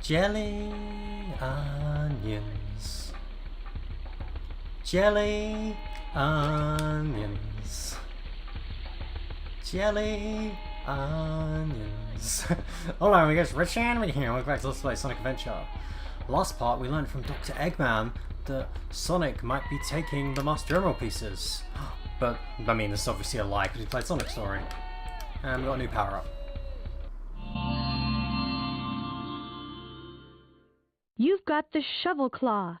Jelly onions. Jelly onions. Jelly onions. Hola amigos, RadiShineAmigo here. Welcome back to Let's Play Sonic Adventure. Last part we learned from Dr. Eggman that Sonic might be taking the Master Emerald pieces. But, I mean, this is obviously a lie because we played Sonic Story. And we got a new power-up. You've got the shovel claw.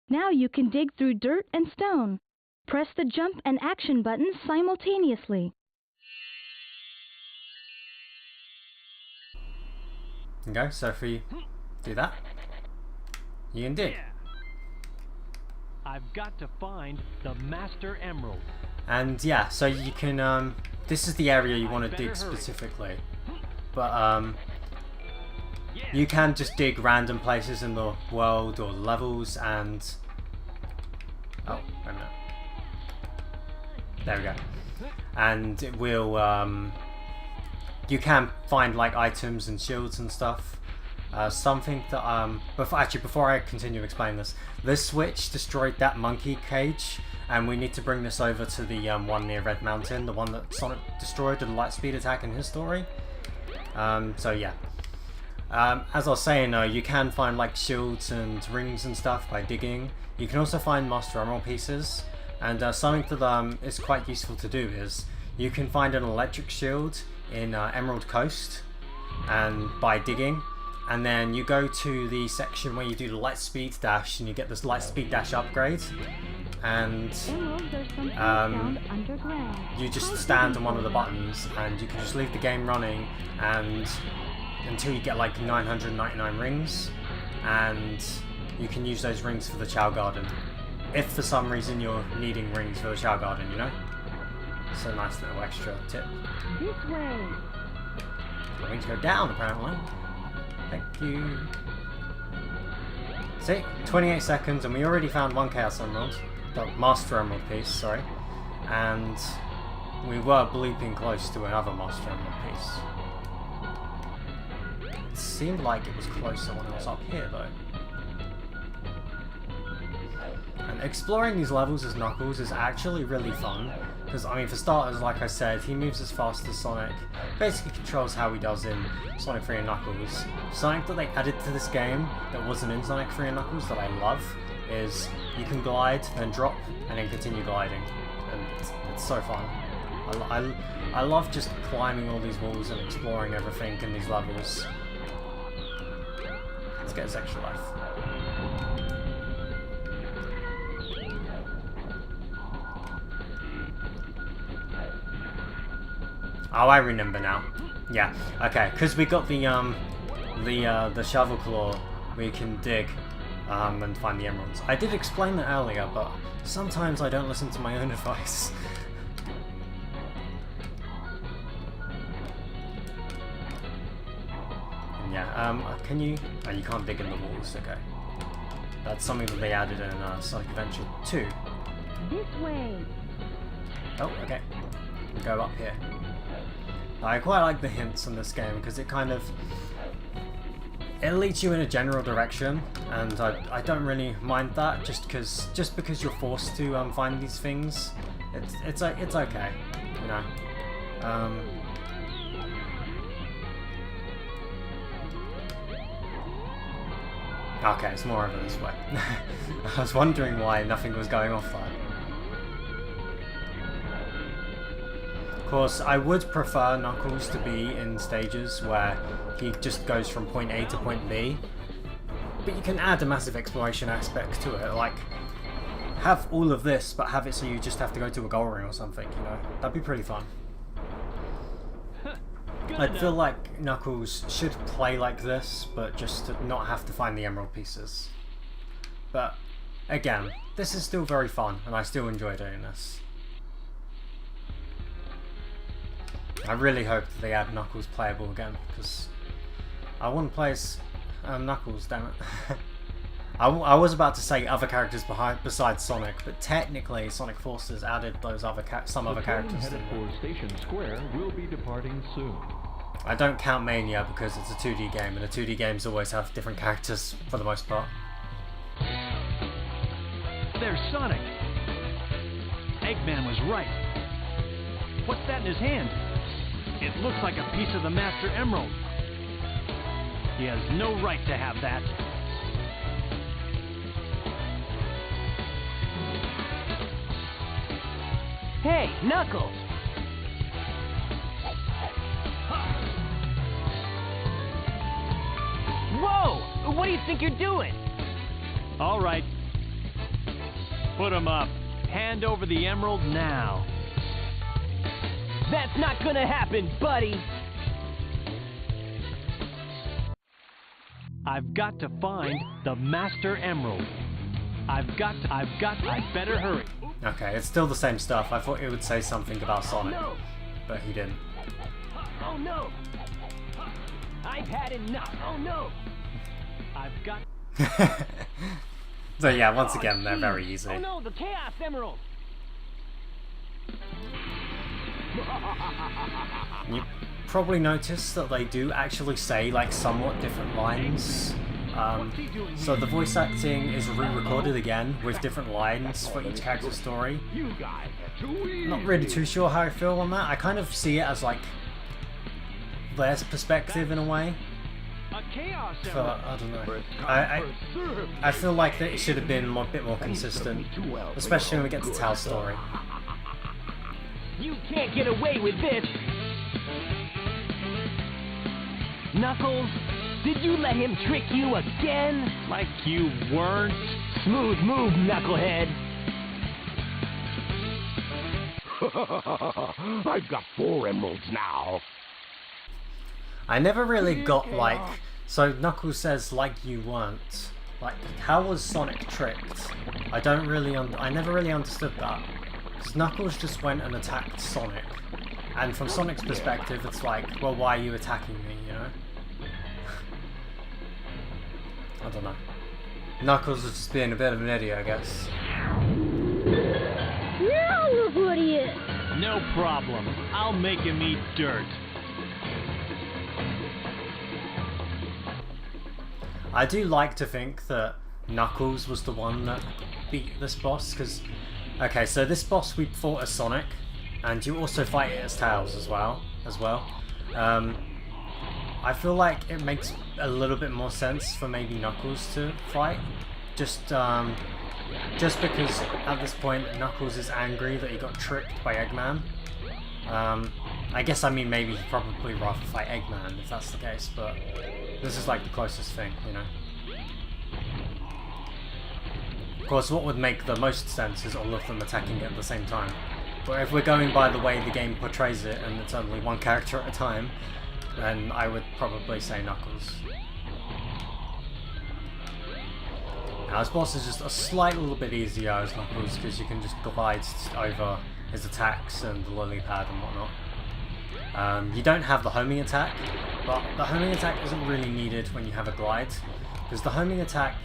Now you can dig through dirt and stone. Press the jump and action buttons simultaneously. Okay, so if we do that, you can dig. I've got to find the Master Emerald. And yeah, so you can, this is the area you want to dig specifically. But, you can just dig random places in the world or levels and... Oh, wait a minute. There we go. And it will, you can find like items and shields and stuff. Something that, before I continue explaining this switch destroyed that monkey cage, and we need to bring this over to the one near Red Mountain, the one that Sonic destroyed with the Lightspeed attack in his story. So yeah. As I was saying, you can find like shields and rings and stuff by digging. You can also find Master Emerald pieces, and something that is quite useful to do is you can find an electric shield in Emerald Coast, and by digging, and then you go to the section where you do the Lightspeed dash, and you get this Lightspeed dash upgrade, and you just stand on one of the buttons, and you can just leave the game running, and until you get like 999 rings, and you can use those rings for the Chow Garden. If for some reason you're needing rings for the Chow Garden, you know? It's a nice little extra tip. This way. I need to go down apparently. Thank you. See? 28 seconds and we already found one Chaos Emerald. The Master Emerald piece, sorry. And we were bleeping close to another Master Emerald piece. It seemed like it was closer when it was up here though. And exploring these levels as Knuckles is actually really fun, because I mean for starters, like I said, he moves as fast as Sonic, basically controls how he does in Sonic 3 and Knuckles. Something that they added to this game that wasn't in Sonic 3 and Knuckles that I love is you can glide, then drop, and then continue gliding, and it's so fun. I love just climbing all these walls and exploring everything in these levels. Let's get his extra life. Oh, I remember now. Yeah, okay, because we got the shovel claw, we can dig and find the emeralds. I did explain that earlier, but sometimes I don't listen to my own advice. Yeah, can you... Oh, you can't dig in the walls, okay. That's something that they added in Sonic Adventure 2. This way. Oh, okay. We'll go up here. I quite like the hints in this game because it kind of... It leads you in a general direction, and I don't really mind that just because you're forced to find these things. It's okay, you know. Okay, it's more over this way. I was wondering why nothing was going off there. Of course, I would prefer Knuckles to be in stages where he just goes from point A to point B. But you can add a massive exploration aspect to it, like have all of this, but have it so you just have to go to a goal ring or something, you know? That'd be pretty fun. I feel like Knuckles should play like this, but just to not have to find the emerald pieces. But again, this is still very fun, and I still enjoy doing this. I really hope that they add Knuckles playable again, because I want to play as Knuckles, damn it. I was about to say other characters besides Sonic, but technically Sonic Forces added those some other characters. Headed for Station Square will be departing soon. I don't count Mania because it's a 2D game, and the 2D games always have different characters for the most part. There's Sonic. Eggman was right. What's that in his hand? It looks like a piece of the Master Emerald. He has no right to have that. Hey, Knuckles! Whoa! What do you think you're doing? All right. Put him up. Hand over the emerald now. That's not gonna happen, buddy! I've got to find the Master Emerald. I better hurry. Okay, it's still the same stuff. I thought it would say something about Sonic, No! but he didn't. Oh no! I've had enough! Oh no! I've got... So yeah, once again, they're geez. very easy. Oh no, the Chaos Emerald! You probably noticed that they do actually say like somewhat different lines. So the voice acting is re-recorded again with different lines for each character's story. Not really too sure how I feel on that. I kind of see it as like their perspective in a way. A Chaos But Emerald. I don't know. I feel like that it should have been a bit more consistent, especially when we get to Tao's story. You can't get away with this! Knuckles, did you let him trick you again? Like you weren't. Smooth move, Knucklehead! I've got 4 emeralds now. I never really got like... So Knuckles says like you weren't. Like, how was Sonic tricked? I never really understood that. 'Cause Knuckles just went and attacked Sonic. And from Sonic's perspective, it's like, well, why are you attacking me, you know? I don't know. Knuckles was just being a bit of an idiot, I guess. Now look what he is! No problem. I'll make him eat dirt. I do like to think that Knuckles was the one that beat this boss, because... Okay, so this boss we fought as Sonic, and you also fight it as Tails as well. I feel like it makes a little bit more sense for maybe Knuckles to fight, just because at this point Knuckles is angry that he got tricked by Eggman. I guess I mean maybe he'd probably rather fight Eggman if that's the case, but this is like the closest thing, you know. Of course, what would make the most sense is all of them attacking it at the same time. But if we're going by the way the game portrays it, and it's only one character at a time, then I would probably say Knuckles. Now this boss is just a slight little bit easier as Knuckles, because you can just glide over his attacks and the lily pad and whatnot. You don't have the homing attack, but the homing attack isn't really needed when you have a glide, because the homing attack,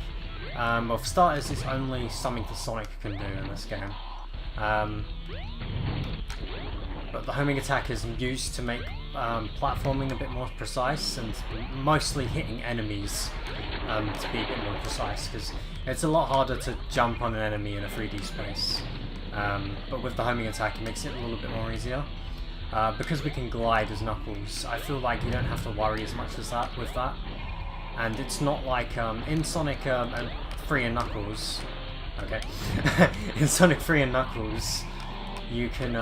well, for starters, is only something that Sonic can do in this game. But the homing attack is used to make platforming a bit more precise, and mostly hitting enemies to be a bit more precise, because it's a lot harder to jump on an enemy in a 3D space. But with the homing attack it makes it a little bit more easier. Because we can glide as Knuckles, I feel like you don't have to worry as much as that with that. And it's not like in Sonic 3 and Knuckles, okay, in Sonic 3 and Knuckles, you can,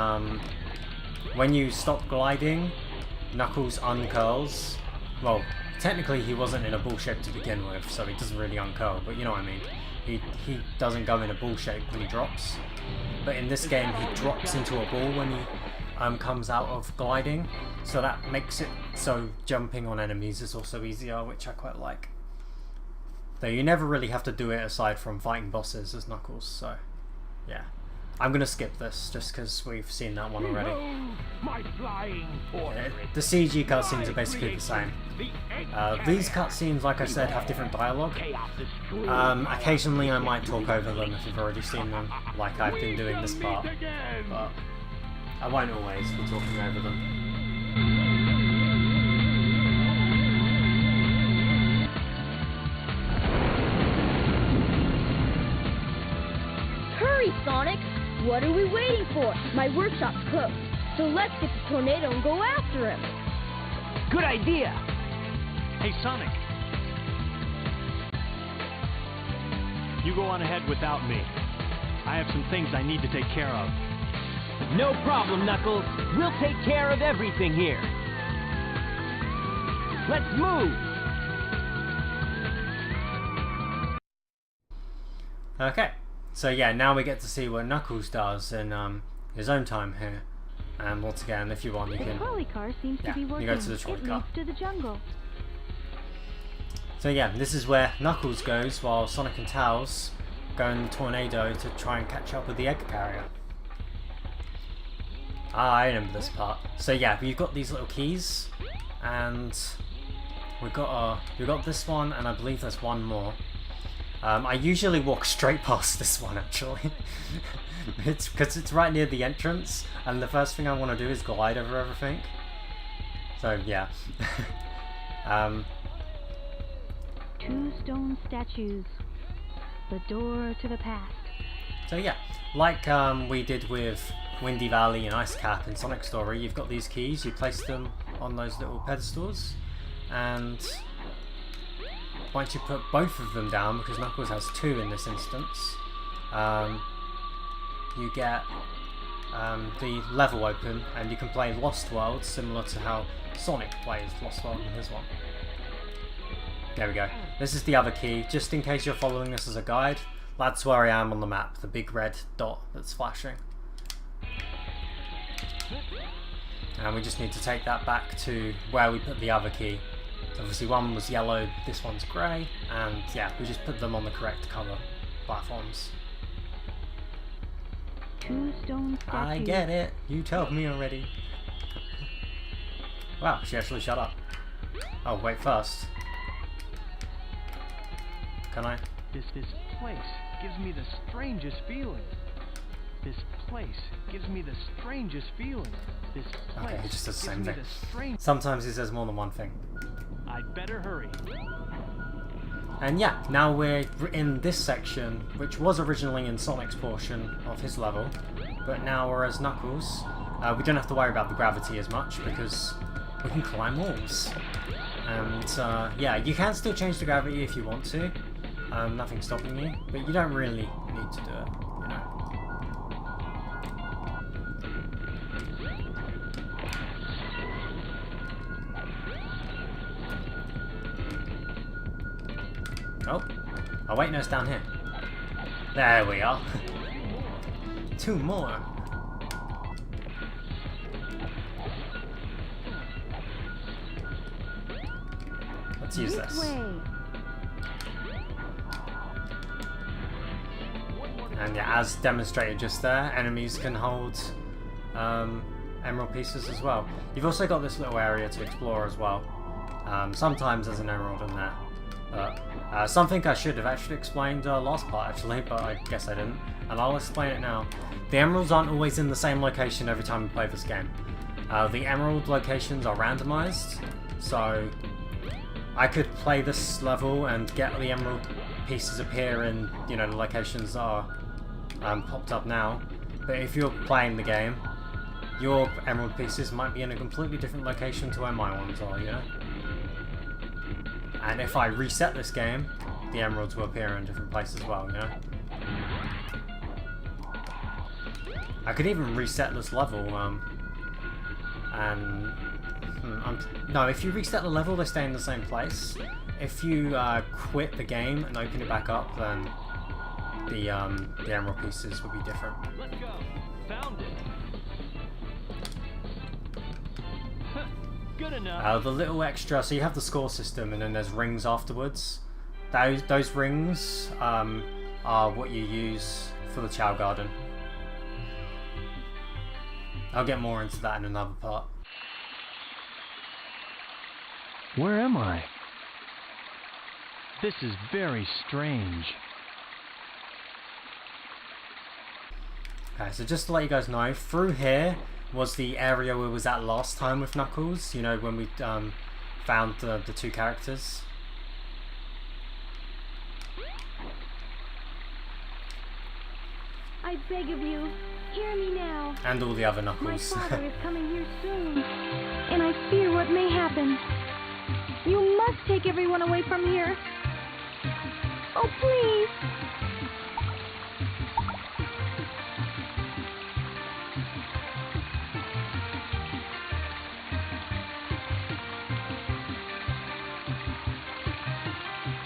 when you stop gliding, Knuckles uncurls. Well, technically he wasn't in a ball shape to begin with, so he doesn't really uncurl, but you know what I mean. He doesn't go in a ball shape when he drops. But in this game he drops into a ball when he comes out of gliding, so that makes it so jumping on enemies is also easier, which I quite like. Though you never really have to do it aside from fighting bosses as Knuckles, so yeah. I'm gonna skip this just because we've seen that one already. My flying The CG cutscenes are basically the same. These cutscenes, like I said, have different dialogue. Occasionally I might talk over them if you've already seen them, like I've been doing this part, but I won't always be talking over them. Sonic. What are we waiting for? My workshop's closed. So let's get the tornado and go after him. Good idea. Hey, Sonic. You go on ahead without me. I have some things I need to take care of. No problem, Knuckles. We'll take care of everything here. Let's move. Okay, so yeah, now we get to see what Knuckles does in his own time here. And once again, if you want, you The can. trolley car seems Yeah, to be you working. go to the trolley it car. leads to the jungle. So yeah, this is where Knuckles goes while Sonic and Tails go in the tornado to try and catch up with the egg carrier. Ah, I remember this part. So yeah, we've got these little keys, and we got this one, and I believe there's one more. I usually walk straight past this one actually. It's because it's right near the entrance, and the first thing I want to do is glide over everything. So yeah. 2 stone statues. The door to the past. So yeah, like we did with Windy Valley and Ice Cap in Sonic Story, you've got these keys, you place them on those little pedestals, and once you put both of them down, because Knuckles has 2 in this instance, you get the level open, and you can play Lost World similar to how Sonic plays Lost World in his one. There we go. This is the other key, just in case you're following this as a guide. That's where I am on the map, the big red dot that's flashing. And we just need to take that back to where we put the other key. So obviously one was yellow, this one's grey, and yeah, we just put them on the correct colour platforms. 2 stone statues. I get it, you told me already. Wow, she actually shut up. Oh, wait, first. Can I? This place gives me the strangest feeling. This place gives me the strangest feeling. This place Okay, he just does the gives same me thing. the strange. Sometimes he says more than one thing. I'd better hurry. And yeah, now we're in this section, which was originally in Sonic's portion of his level, but now we're as Knuckles. We don't have to worry about the gravity as much because we can climb walls. And yeah, you can still change the gravity if you want to. Nothing's stopping you, but you don't really need to do it, you know. Oh, wait, no, it's down here. There we are. 2 more. Let's use this. Way. And yeah, as demonstrated just there, enemies can hold emerald pieces as well. You've also got this little area to explore as well. Sometimes there's an emerald in there. Something I should have actually explained last part actually, but I guess I didn't. And I'll explain it now. The emeralds aren't always in the same location every time we play this game. The emerald locations are randomized, so I could play this level and get the emerald pieces appear in, you know, the locations that are popped up now. But if you're playing the game, your emerald pieces might be in a completely different location to where my ones are, you know? And if I reset this game, the emeralds will appear in different places as well, you know? I could even reset this level, and... no, if you reset the level, they stay in the same place. If you quit the game and open it back up, then the emerald pieces will be different. Let's go. Found it. Good enough. The little extra, so you have the score system, and then there's rings afterwards. Those rings are what you use for the Chow Garden. I'll get more into that in another part. Where am I? This is very strange. Okay, so just to let you guys know, through here was the area we was at last time with Knuckles, you know, when we found the 2 characters. I beg of you, hear me now. And all the other My Knuckles. father is coming here soon, and I fear what may happen. You must take everyone away from here. Oh, please.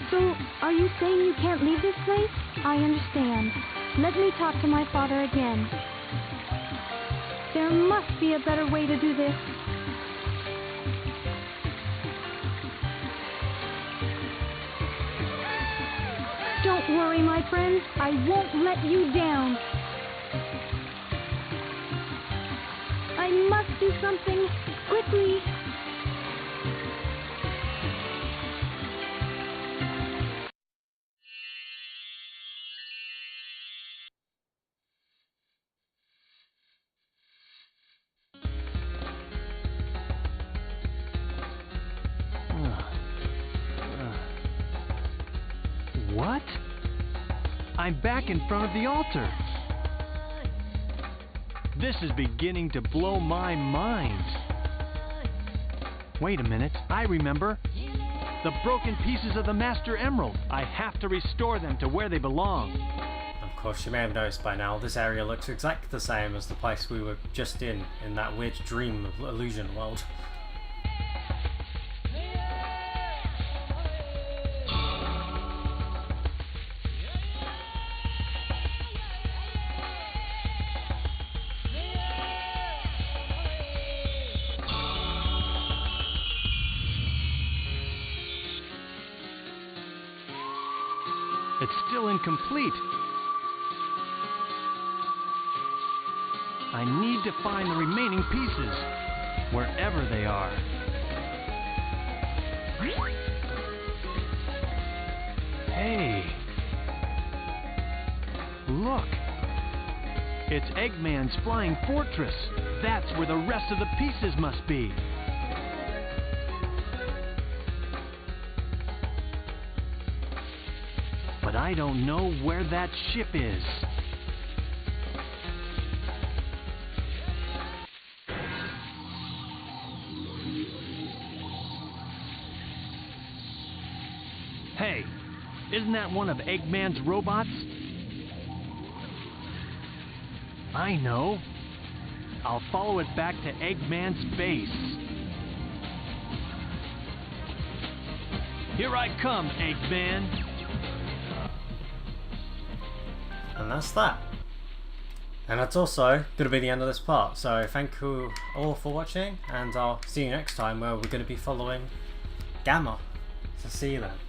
So, are you saying you can't leave this place? I understand. Let me talk to my father again. There must be a better way to do this. Don't worry, my friends. I won't let you down. I must do something quickly. What? I'm back in front of the altar. This is beginning to blow my mind. Wait a minute, I remember. The broken pieces of the Master Emerald. I have to restore them to where they belong. Of course, you may have noticed by now, this area looks exactly the same as the place we were just in that weird dream of illusion world. It's still incomplete. I need to find the remaining pieces, wherever they are. Hey! Look! It's Eggman's flying fortress. That's where the rest of the pieces must be. But I don't know where that ship is. Hey, isn't that one of Eggman's robots? I know. I'll follow it back to Eggman's base. Here I come, Eggman. And that's that. And that's also going to be the end of this part. So thank you all for watching, and I'll see you next time where we're going to be following Gamma. So see you then.